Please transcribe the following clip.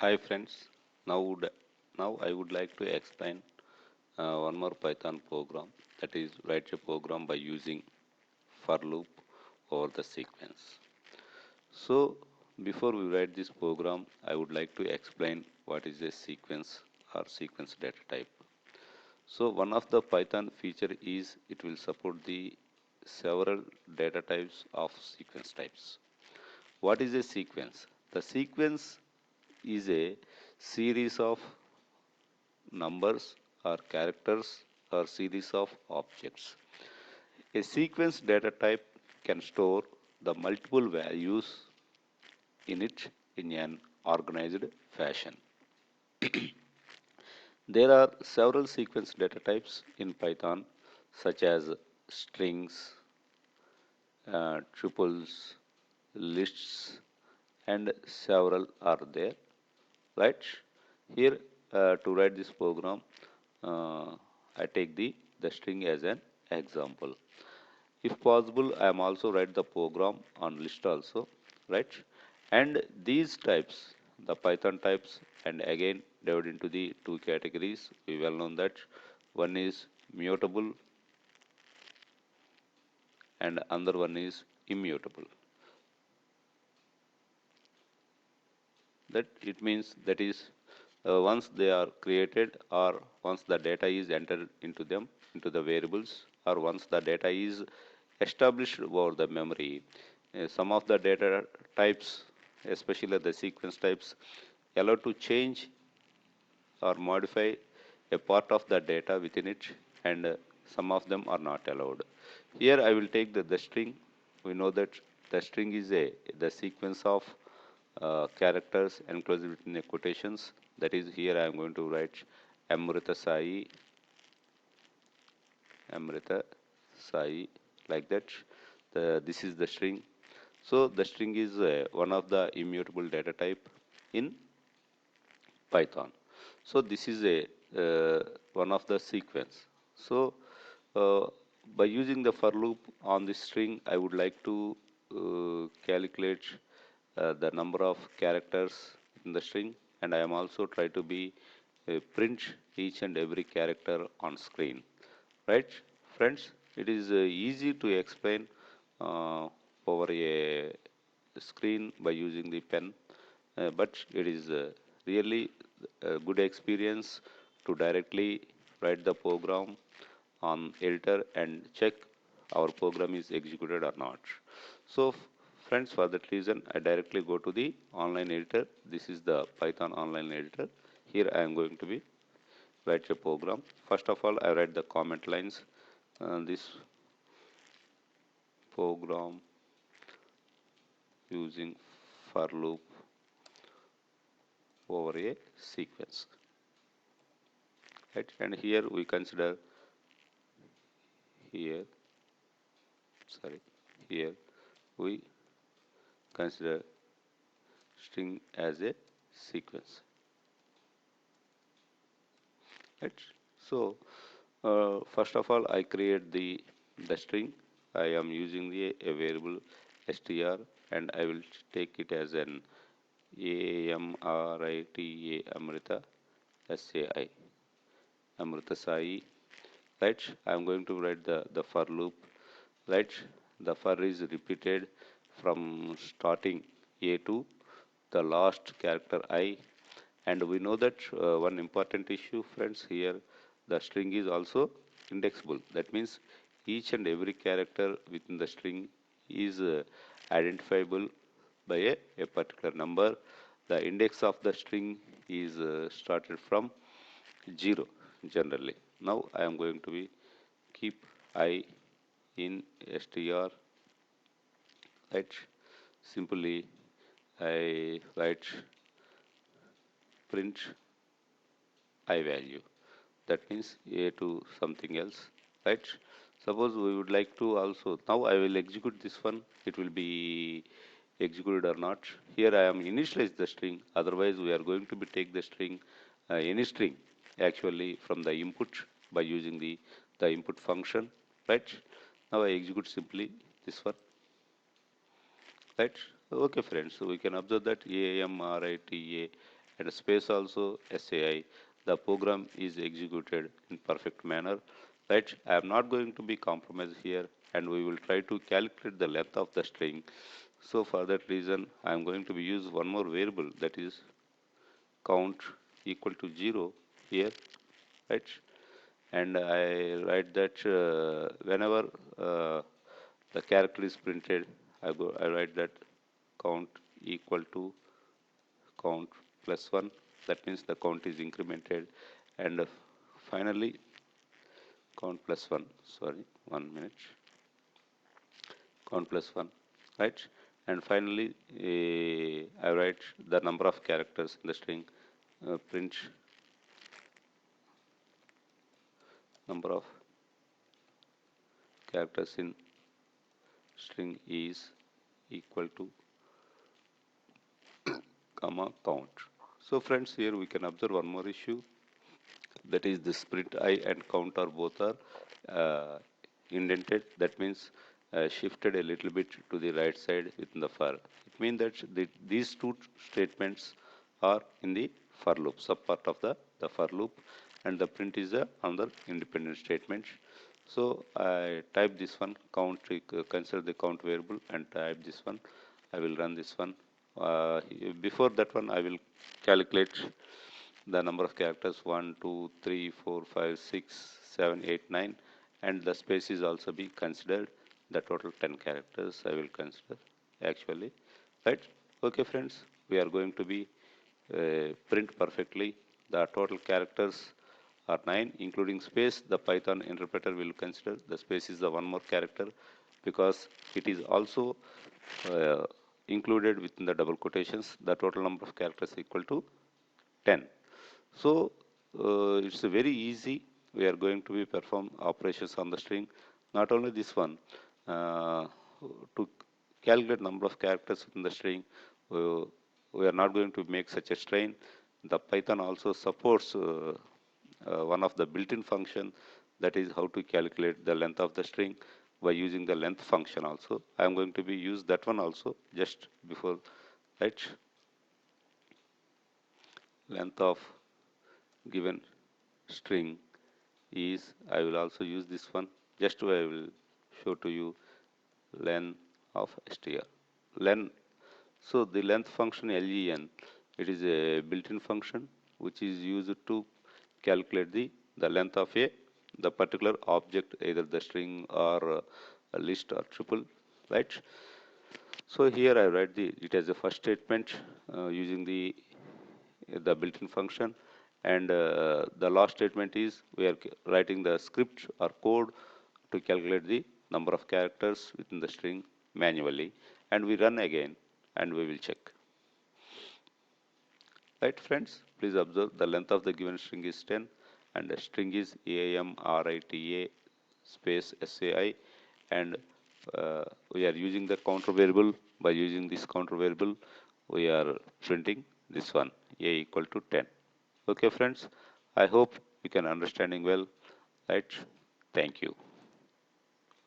Hi friends, now I would like to explain one more Python program, that is write a program by using for loop over the sequence. So before we write this program, I would like to explain what is a sequence or sequence data type. So one of the Python feature is it will support the several data types of sequence types. What is a sequence? The sequence is a series of numbers or characters or series of objects. A sequence data type can store the multiple values in it in an organized fashion. There are several sequence data types in Python, such as strings, triples, lists, and several are there. Right? Here, to write this program, I take the string as an example. If possible, I am also write the program on list also, right? And these types, the Python types, and again divided into the two categories. We well know that one is mutable and another one is immutable. That it means that is once they are created or once the data is entered into them into the variables or once the data is established over the memory, some of the data types, especially the sequence types, allow to change or modify a part of the data within it, and some of them are not allowed. Here I will take the string. We know that the string is the sequence of characters enclosed within the quotations. That is, here I am going to write Amrita Sai, Amrita Sai, like that. This is the string. So the string is one of the immutable data type in Python. So this is a one of the sequence. So uh, by using the for loop on this string, I would like to calculate the number of characters in the string, and I am also try to be print each and every character on screen. Right, friends? It is easy to explain over a screen by using the pen, but it is really a good experience to directly write the program on editor and check our program is executed or not. So, friends, for that reason, I directly go to the online editor. This is the Python online editor. Here I am going to be write a program. First of all, I write the comment lines. This program using for loop over a sequence. Right? And here we consider here, sorry, here we consider string as a sequence. Right? So first of all, I create the string. I am using a variable str, and I will take it as an Amrita Amrita Sai Amrita Sai. Right? I am going to write the for loop. Right? The for is repeated from starting a to the last character I, and we know that one important issue, friends, here the string is also indexable. That means each and every character within the string is identifiable by a particular number. The index of the string is started from 0 generally. Now I am going to be keep I in str, right? Simply I write print I value. That means a to something else, right? Suppose we would like to also, now I will execute this one, it will be executed or not. Here I am initialize the string, otherwise we are going to be take the string, any string actually from the input by using the input function, right? Now I execute simply this one, right? Okay friends, so we can observe that AMRITA and space also SAI. The program is executed in perfect manner, right? I am not going to be compromised here, and we will try to calculate the length of the string. So for that reason, I am going to be use one more variable, that is count equal to 0 here, right? And I write that whenever the character is printed, I write that count equal to count plus 1. That means the count is incremented, and finally count plus 1. Sorry, 1 minute. Count plus 1, right? And finally, I write the number of characters in the string. Print number of characters in string is equal to comma count. So friends, here we can observe one more issue, that is the print I and count are both are uh, indented. That means shifted a little bit to the right side within the for. It means that these two statements are in the for loop, sub part of the for loop, and the print is another independent statement. So I type this one count, consider the count variable, and type this one. I will run this one. Before that one, I will calculate the number of characters 1, 2, 3, 4, 5, 6, 7, 8, 9, and the space is also be considered. The total 10 characters I will consider actually, right? Okay, friends, we are going to be print perfectly. The total characters are 9, including space. The Python interpreter will consider the space is the one more character because it is also uh, included within the double quotations. The total number of characters equal to 10. So it's a very easy. We are going to be perform operations on the string. Not only this one, uh, to calculate number of characters in the string, uh, we are not going to make such a strain. The Python also supports one of the built-in function, that is how to calculate the length of the string by using the length function also. I am going to be use that one also just before, right? Length of given string is, I will also use this one, just I will show to you len of str. Len, so the length function len, it is a built-in function which is used to calculate the length of the particular object, either the string or a list or tuple, right? So here I write it as a first statement using the built-in function, and the last statement is we are writing the script or code to calculate the number of characters within the string manually, and we run again and we will check. Right, friends, please observe the length of the given string is 10 and the string is AMRITA space SAI, and we are using the counter variable. By using this counter variable, we are printing this one, A equal to 10. Okay, friends, I hope you can understanding well, right? Thank you.